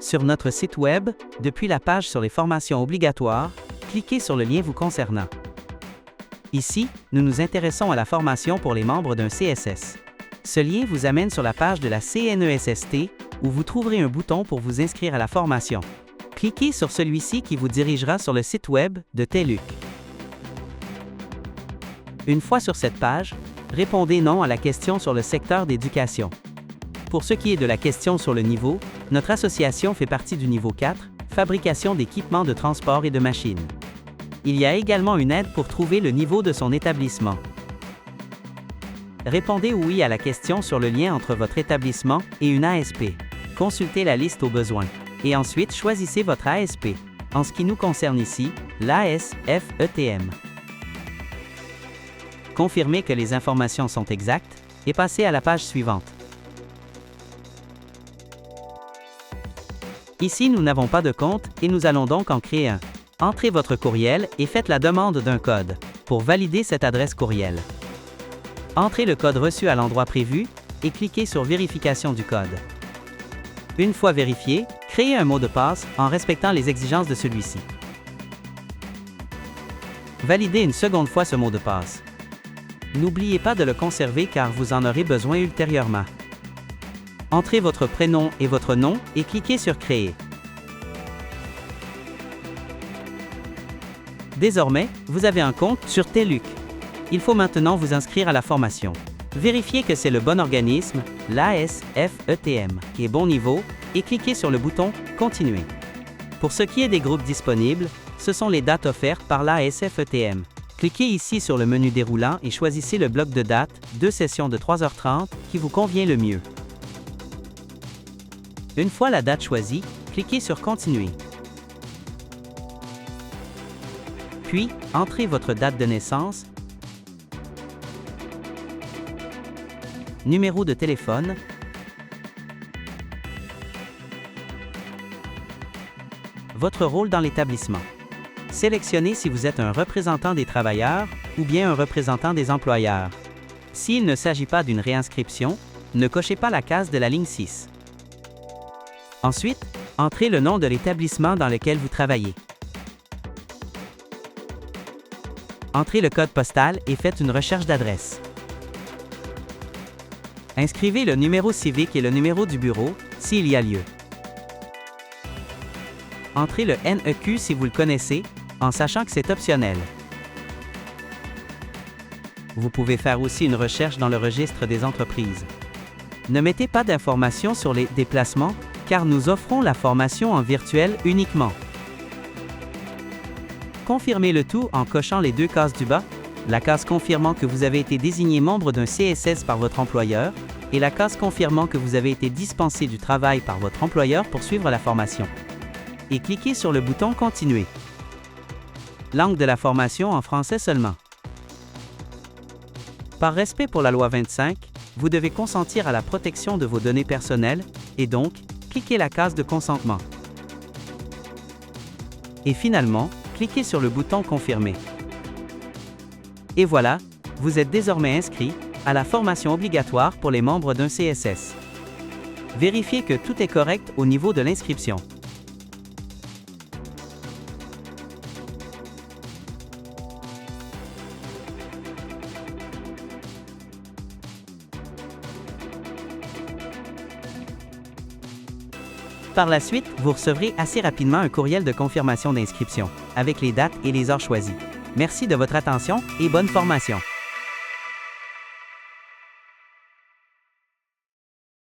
Sur notre site Web, depuis la page sur les formations obligatoires, cliquez sur le lien vous concernant. Ici, nous nous intéressons à la formation pour les membres d'un CSS. Ce lien vous amène sur la page de la CNESST, où vous trouverez un bouton pour vous inscrire à la formation. Cliquez sur celui-ci qui vous dirigera sur le site Web de TELUC. Une fois sur cette page, répondez non à la question sur le secteur d'éducation. Pour ce qui est de la question sur le niveau, notre association fait partie du niveau 4, fabrication d'équipements de transport et de machines. Il y a également une aide pour trouver le niveau de son établissement. Répondez oui à la question sur le lien entre votre établissement et une ASP. Consultez la liste au besoin. Et ensuite choisissez votre ASP. En ce qui nous concerne ici, l'ASFETM. Confirmez que les informations sont exactes et passez à la page suivante. Ici, nous n'avons pas de compte et nous allons donc en créer un. Entrez votre courriel et faites la demande d'un code pour valider cette adresse courriel. Entrez le code reçu à l'endroit prévu et cliquez sur Vérification du code. Une fois vérifié, créez un mot de passe en respectant les exigences de celui-ci. Validez une seconde fois ce mot de passe. N'oubliez pas de le conserver car vous en aurez besoin ultérieurement. Entrez votre prénom et votre nom et cliquez sur Créer. Désormais, vous avez un compte sur TELUC. Il faut maintenant vous inscrire à la formation. Vérifiez que c'est le bon organisme, l'ASFETM, qui est bon niveau, et cliquez sur le bouton « Continuer ». Pour ce qui est des groupes disponibles, ce sont les dates offertes par l'ASFETM. Cliquez ici sur le menu déroulant et choisissez le bloc de date, 2 sessions de 3h30, qui vous convient le mieux. Une fois la date choisie, cliquez sur « Continuer ». Puis, entrez votre date de naissance, numéro de téléphone, votre rôle dans l'établissement. Sélectionnez si vous êtes un représentant des travailleurs ou bien un représentant des employeurs. S'il ne s'agit pas d'une réinscription, ne cochez pas la case de la ligne 6. Ensuite, entrez le nom de l'établissement dans lequel vous travaillez. Entrez le code postal et faites une recherche d'adresse. Inscrivez le numéro civique et le numéro du bureau, s'il y a lieu. Entrez le NEQ si vous le connaissez, en sachant que c'est optionnel. Vous pouvez faire aussi une recherche dans le registre des entreprises. Ne mettez pas d'informations sur les déplacements, car nous offrons la formation en virtuel uniquement. Confirmez le tout en cochant les 2 cases du bas, la case confirmant que vous avez été désigné membre d'un CSS par votre employeur et la case confirmant que vous avez été dispensé du travail par votre employeur pour suivre la formation. Et cliquez sur le bouton « Continuer ». Langue de la formation en français seulement. Par respect pour la loi 25, vous devez consentir à la protection de vos données personnelles et donc, cliquez la case de consentement. Et finalement, cliquez sur le bouton « Confirmer ». Et voilà, vous êtes désormais inscrit à la formation obligatoire pour les membres d'un CSS. Vérifiez que tout est correct au niveau de l'inscription. Par la suite, vous recevrez assez rapidement un courriel de confirmation d'inscription, avec les dates et les heures choisies. Merci de votre attention et bonne formation!